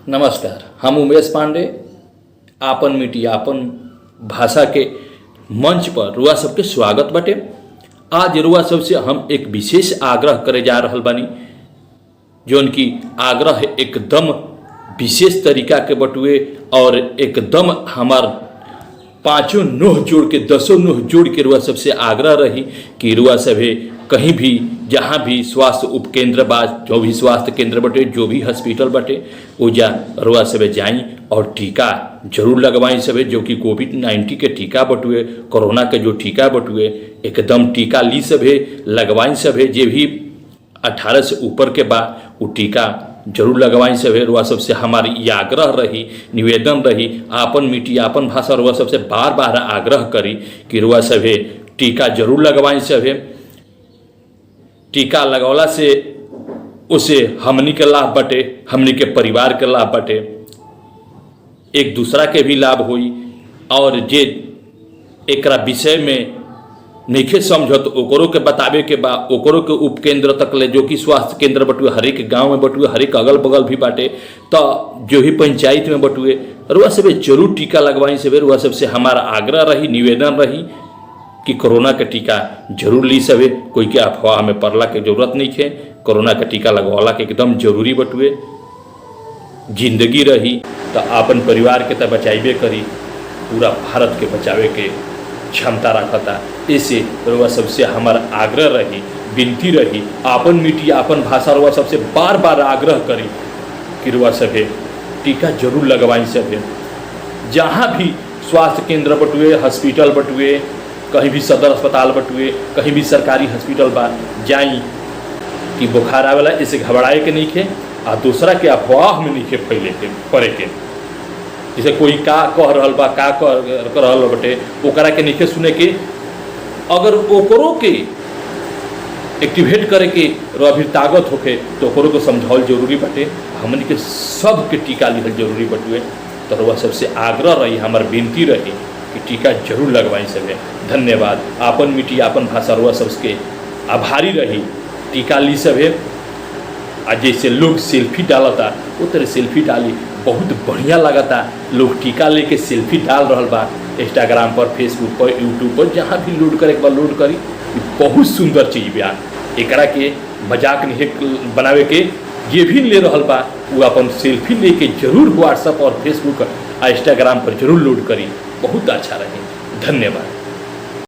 नमस्कार, हम उमेश पांडे आपन मीडिया आपन भाषा के मंच पर रुआ सबके स्वागत बाटे। आज रुआ सबसे हम एक विशेष आग्रह करे जा रहल बानी, जौन की आग्रह एकदम विशेष तरीका के बटुए और एकदम हमार पाँचों नोह जोड़ के 10 नोह जोड़ के रुआ सबसे आग्रह रही कि रुआ सभे कहीं भी जहाँ भी स्वास्थ्य उपकेंद्र बा, जो भी स्वास्थ्य केंद्र बटे, जो भी हॉस्पिटल बटे, ओजा रुआ सभे जाई और टीका जरूर लगवाई सभे, जो कि कोविड-19 के टीका बटुए, कोरोना के जो टीका बटुए, एकदम टीका ली सभे, लगवाई सभे। जे भी 18 से ऊपर के बा वो टीका जरूर लगवाई सभे। रुआ सबसे हमारी ये आग्रह रही, निवेदन रही, आपन मीडिया आपन भाषा रुआ सबसे बार बार आग्रह करी कि रुआ सभे टीका जरूर लगवाई सभे। टीका लगौला से उसे हमनी के लाभ बटे, हमनी के परिवार के लाभ बटे, एक दूसरा के भी लाभ होई। और जे एकरा विषय में नइखे समझत ओकरो के बतावे के बा, ओकरो के उपकेंद्र तक ले, जो कि स्वास्थ्य केंद्र बटुए, हरेक गांव में बटुए, हरेक अगल बगल भी बाटे, तो जो भी पंचायत में बटुए, रुआ सबे जरूर टीका लगवाई सभे। रुआ सबसे हमारा आग्रह रही, निवेदन रही कि कोरोना का टीका जरूर ली सभे। कोई के अफवाह में पड़ला के जरूरत नहीं है। कोरोना का टीका लगवाला के एकदम जरूरी बटुए। जिंदगी रही तो अपन परिवार के तो बचाइबे करी, पूरा भारत के बचावे के क्षमता रखता। ऐसे रुआ सबसे हमारा आग्रह रही, विनती रही, आपन मीडिया आपन भाषा रुआ सबसे बार बार आग्रह करी कि रुआ सभे टीका जरूर लगवाई सभे। जहाँ भी स्वास्थ्य केंद्र बटुए, हॉस्पिटल बटुए, कहीं भी सदर अस्पताल बटुए, कहीं भी सरकारी हॉस्पिटल बा, जाई कि बुखार आवेला इसे घबराए के नहीं खे, आ दूसरा के अफवाह में नहीं खे फैले के पड़े के। जैसे कोई का कह रहल बा, का कह रहल बटे, ओकरा के नहीं खे सुने के। अगर ओकरो के एक्टिवेट करे के अभी ताकत होके तो ओकरो को समझावल जरूरी बटे। हमन के सब के टीका लिहल जरूरी बटुए। तो रुआ सबसे आग्रह रही, हमार विनती रही कि टीका जरूर लगवाई सभे। धन्यवाद। आपन मीडिया आपन भाषा रुआ सबके आभारी रही, टीका ली सभे। आ जैसे लोग सेल्फी डालता वो तरह सेल्फी डाली, बहुत बढ़िया लगता। लोग टीका लेके सेल्फी डाल रहल बा, इंस्टाग्राम पर, फेसबुक पर, यूट्यूब पर, जहाँ भी लोड करे एक बार लोड करी। बहुत सुंदर चीज़ बा, एकरा के मजाक नहीं बनावे के। ये भी ले रहल बा वो अपन सेल्फी लेके जरूर व्हाट्सएप और फेसबुक और इंस्टाग्राम पर जरूर लोड करी, बहुत अच्छा रहे। धन्यवाद।